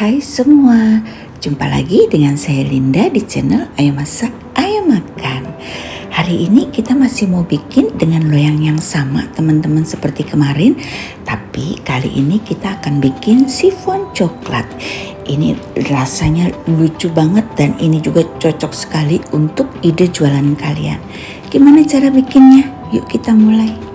Hai semua, jumpa lagi dengan saya Linda di channel Ayo Masak, Ayo Makan. Hari ini kita masih mau bikin dengan loyang yang sama teman-teman seperti kemarin. Tapi kali ini kita akan bikin chiffon coklat. Ini rasanya lucu banget dan ini juga cocok sekali untuk ide jualan kalian. Gimana cara bikinnya? Yuk kita mulai.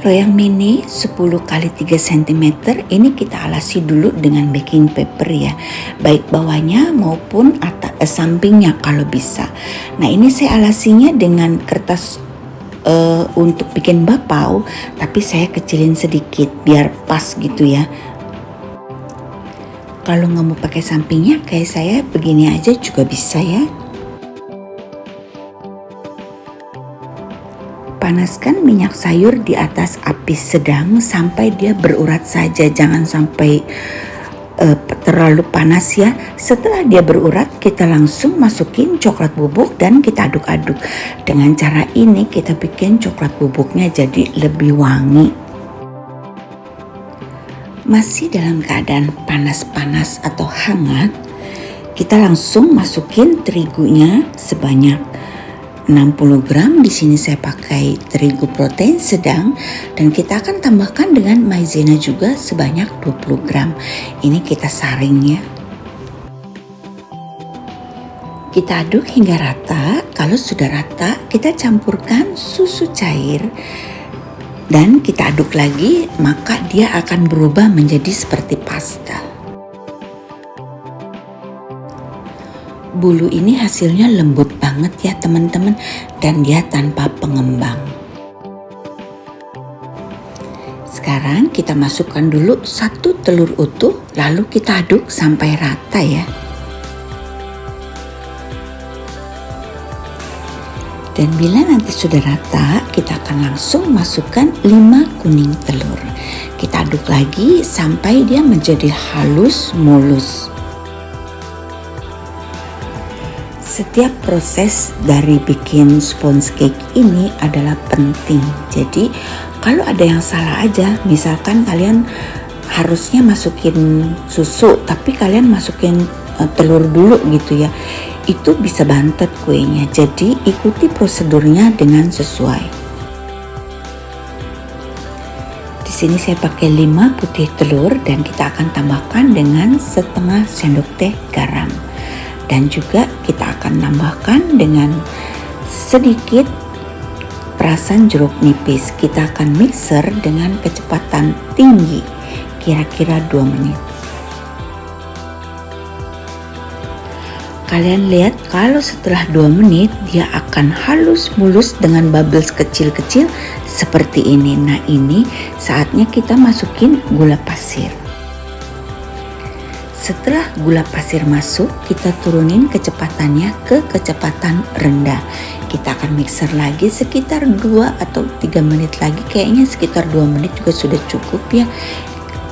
Loyang mini 10 x 3 cm ini kita alasi dulu dengan baking paper ya, baik bawahnya maupun sampingnya kalau bisa. Nah ini saya alasinya dengan kertas untuk bikin bapau, tapi saya kecilin sedikit biar pas gitu ya. Kalau nggak mau pakai sampingnya kayak saya begini aja juga bisa ya. Panaskan minyak sayur di atas api sedang sampai dia berurat saja, jangan sampai terlalu panas ya. Setelah dia berurat kita langsung masukin coklat bubuk dan kita aduk-aduk. Dengan cara ini kita bikin coklat bubuknya jadi lebih wangi. Masih dalam keadaan panas-panas atau hangat, kita langsung masukin terigunya sebanyak 60 gram. Di sini saya pakai terigu protein sedang dan kita akan tambahkan dengan maizena juga sebanyak 20 gram. Ini kita saring ya. Kita aduk hingga rata. Kalau sudah rata, kita campurkan susu cair dan kita aduk lagi, maka dia akan berubah menjadi seperti pasta. Bulu ini hasilnya lembut banget ya teman-teman, dan dia tanpa pengembang. Sekarang kita masukkan dulu 1 telur utuh, lalu kita aduk sampai rata ya. Dan bila nanti sudah rata, kita akan langsung masukkan 5 kuning telur. Kita aduk lagi sampai dia menjadi halus mulus. Setiap proses dari bikin sponge cake ini adalah penting. Jadi kalau ada yang salah aja, misalkan kalian harusnya masukin susu tapi kalian masukin telur dulu gitu ya, itu bisa bantet kuenya. Jadi ikuti prosedurnya dengan sesuai. Di sini saya pakai 5 putih telur dan kita akan tambahkan dengan setengah sendok teh garam. Dan juga kita akan tambahkan dengan sedikit perasan jeruk nipis. Kita akan mixer dengan kecepatan tinggi, kira-kira 2 menit. Kalian lihat kalau setelah 2 menit dia akan halus mulus dengan bubbles kecil-kecil seperti ini. Nah ini saatnya kita masukin gula pasir. Setelah gula pasir masuk, kita turunin kecepatannya ke kecepatan rendah. Kita akan mixer lagi sekitar 2 atau 3 menit lagi. Kayaknya sekitar 2 menit juga sudah cukup ya.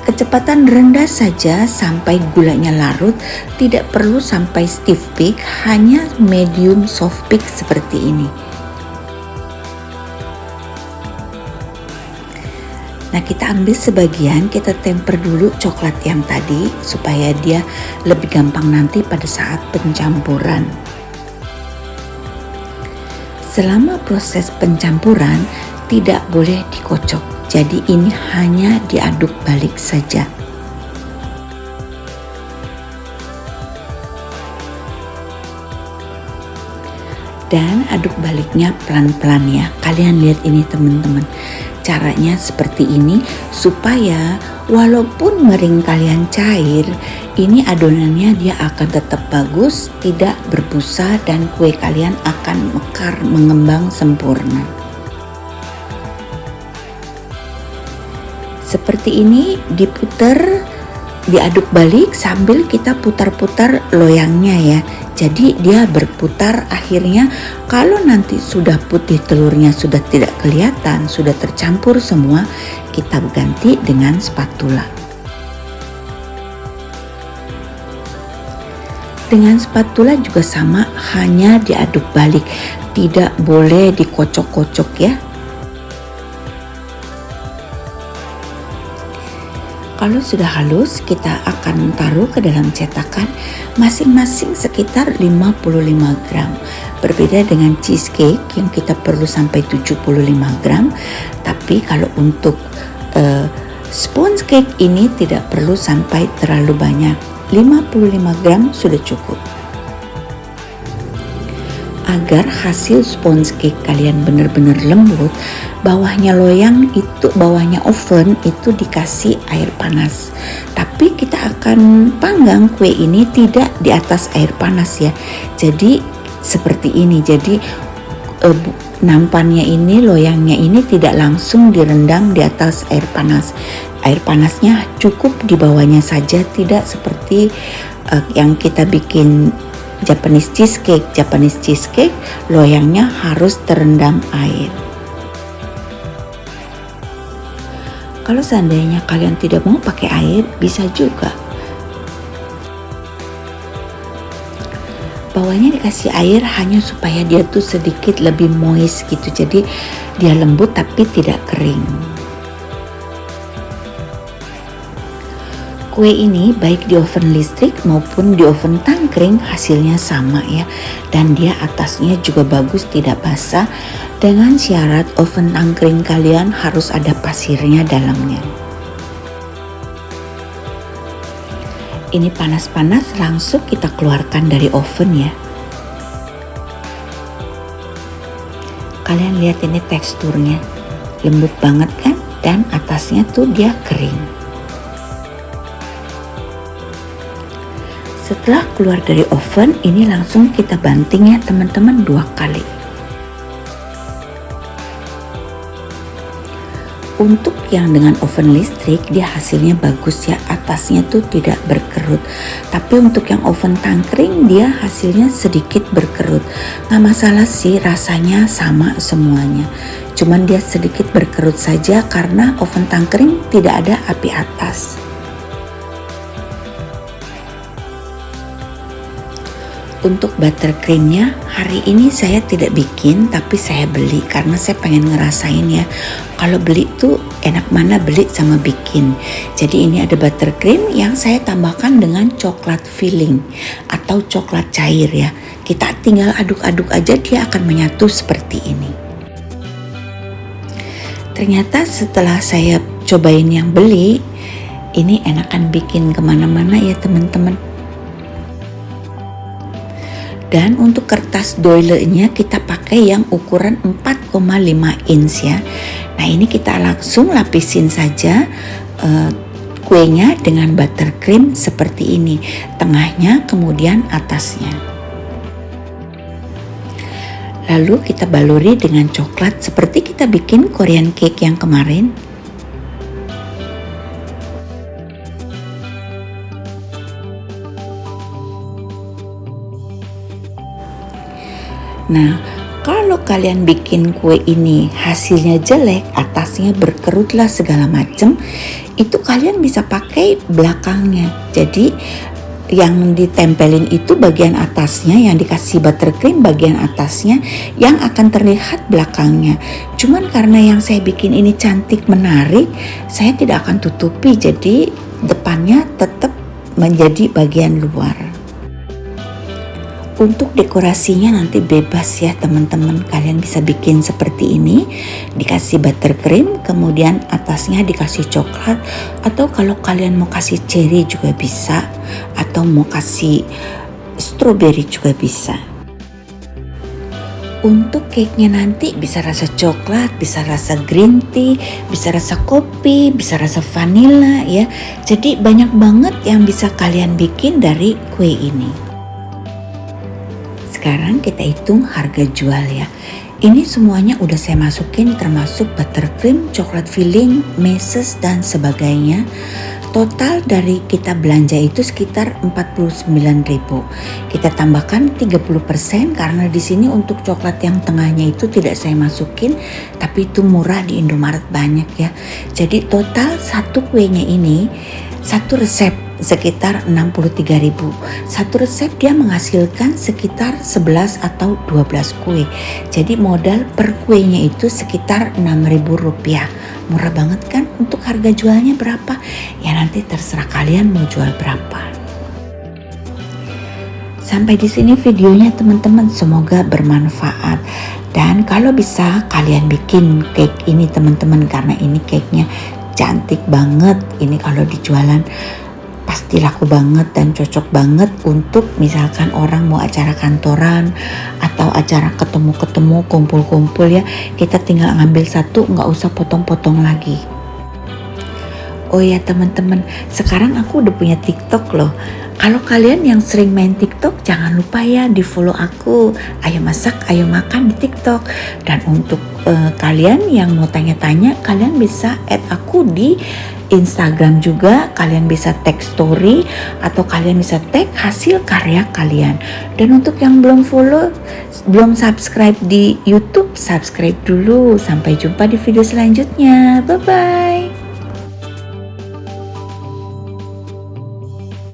Kecepatan rendah saja sampai gulanya larut. Tidak perlu sampai stiff peak, hanya medium soft peak seperti ini. Nah kita ambil sebagian, kita temper dulu coklat yang tadi supaya dia lebih gampang nanti pada saat pencampuran. Selama proses pencampuran tidak boleh dikocok, jadi ini hanya diaduk balik saja. Dan aduk baliknya pelan-pelan ya. Kalian lihat ini teman-teman. Caranya seperti ini supaya walaupun mering kalian cair, ini adonannya dia akan tetap bagus, tidak berbusa dan kue kalian akan mekar mengembang sempurna. Seperti ini diputar, diaduk balik sambil kita putar-putar loyangnya ya. Jadi dia berputar, akhirnya kalau nanti sudah putih telurnya sudah tidak kelihatan, sudah tercampur semua, kita ganti dengan spatula. Dengan spatula juga sama, hanya diaduk balik, tidak boleh dikocok-kocok ya. Kalau sudah halus, kita akan taruh ke dalam cetakan masing-masing sekitar 55 gram. Berbeda dengan cheesecake yang kita perlu sampai 75 gram, tapi kalau untuk sponge cake ini tidak perlu sampai terlalu banyak. 55 gram sudah cukup. Agar hasil sponge cake kalian benar-benar lembut, bawahnya oven itu dikasih air panas. Tapi kita akan panggang kue ini tidak di atas air panas ya. Jadi seperti ini. Jadi nampannya ini, loyangnya ini tidak langsung direndam di atas air panas. Air panasnya cukup di bawahnya saja, tidak seperti yang kita bikin Japanese cheesecake, loyangnya harus terendam air. Kalau seandainya kalian tidak mau pakai air, bisa juga. Bawahnya dikasih air hanya supaya dia tuh sedikit lebih moist gitu. Jadi dia lembut tapi tidak kering. Kue ini baik di oven listrik maupun di oven tangkring hasilnya sama ya. Dan dia atasnya juga bagus, tidak basah. Dengan syarat oven tangkring kalian harus ada pasirnya dalamnya. Ini panas-panas, langsung kita keluarkan dari oven ya. Kalian lihat ini teksturnya, lembut banget kan? Dan atasnya tuh dia kering. Setelah keluar dari oven, ini langsung kita banting ya teman-teman 2 kali. Untuk yang dengan oven listrik, dia hasilnya bagus ya, atasnya tuh tidak berkerut. Tapi untuk yang oven tangkring, dia hasilnya sedikit berkerut. Nggak masalah sih, rasanya sama semuanya. Cuman dia sedikit berkerut saja karena oven tangkring tidak ada api atas. Untuk buttercreamnya hari ini saya tidak bikin, tapi saya beli karena saya pengen ngerasain ya. Kalau beli tuh enak mana beli sama bikin. Jadi ini ada buttercream yang saya tambahkan dengan coklat filling atau coklat cair ya. Kita tinggal aduk-aduk aja, dia akan menyatu seperti ini. Ternyata setelah saya cobain yang beli, ini enakan bikin kemana-mana ya teman-teman. Dan untuk kertas doilenya kita pakai yang ukuran 4,5 inch ya. Nah ini kita langsung lapisin saja kuenya dengan buttercream seperti ini. Tengahnya kemudian atasnya. Lalu kita baluri dengan coklat seperti kita bikin Korean cake yang kemarin. Nah, kalau kalian bikin kue ini hasilnya jelek, atasnya berkerutlah segala macam, itu kalian bisa pakai belakangnya. Jadi yang ditempelin itu bagian atasnya, yang dikasih buttercream bagian atasnya, yang akan terlihat belakangnya. Cuman karena yang saya bikin ini cantik menarik, saya tidak akan tutupi, jadi depannya tetap menjadi bagian luar. Untuk dekorasinya nanti bebas ya teman-teman, kalian bisa bikin seperti ini, dikasih buttercream, kemudian atasnya dikasih coklat, atau kalau kalian mau kasih cherry juga bisa, atau mau kasih strawberry juga bisa. Untuk cake-nya nanti bisa rasa coklat, bisa rasa green tea, bisa rasa kopi, bisa rasa vanilla ya. Jadi banyak banget yang bisa kalian bikin dari kue ini. Sekarang kita hitung harga jual ya. Ini semuanya udah saya masukin, termasuk buttercream, coklat filling, meses dan sebagainya. Total dari kita belanja itu sekitar 49.000. Kita tambahkan 30% karena di sini untuk coklat yang tengahnya itu tidak saya masukin, tapi itu murah di Indomaret banyak ya. Jadi total satu kuenya ini, satu resep sekitar 63.000. Satu resep dia menghasilkan sekitar 11 atau 12 kue. Jadi modal per kuenya itu sekitar 6.000 rupiah. Murah banget kan? Untuk harga jualnya berapa? Ya nanti terserah kalian mau jual berapa. Sampai di sini videonya teman-teman, semoga bermanfaat. Dan kalau bisa kalian bikin cake ini teman-teman, karena ini cake-nya cantik banget. Ini kalau dijualan pasti laku banget dan cocok banget untuk misalkan orang mau acara kantoran atau acara ketemu-ketemu, kumpul-kumpul ya. Kita tinggal ngambil satu, nggak usah potong-potong lagi. Oh ya teman-teman, sekarang aku udah punya TikTok loh. Kalau kalian yang sering main TikTok, jangan lupa ya di follow aku, Ayo Masak Ayo Makan di TikTok. Dan untuk kalian yang mau tanya-tanya, kalian bisa add aku di Instagram juga. Kalian bisa tag story atau kalian bisa tag hasil karya kalian. Dan untuk yang belum follow, belum subscribe di YouTube, subscribe dulu. Sampai jumpa di video selanjutnya. Bye bye.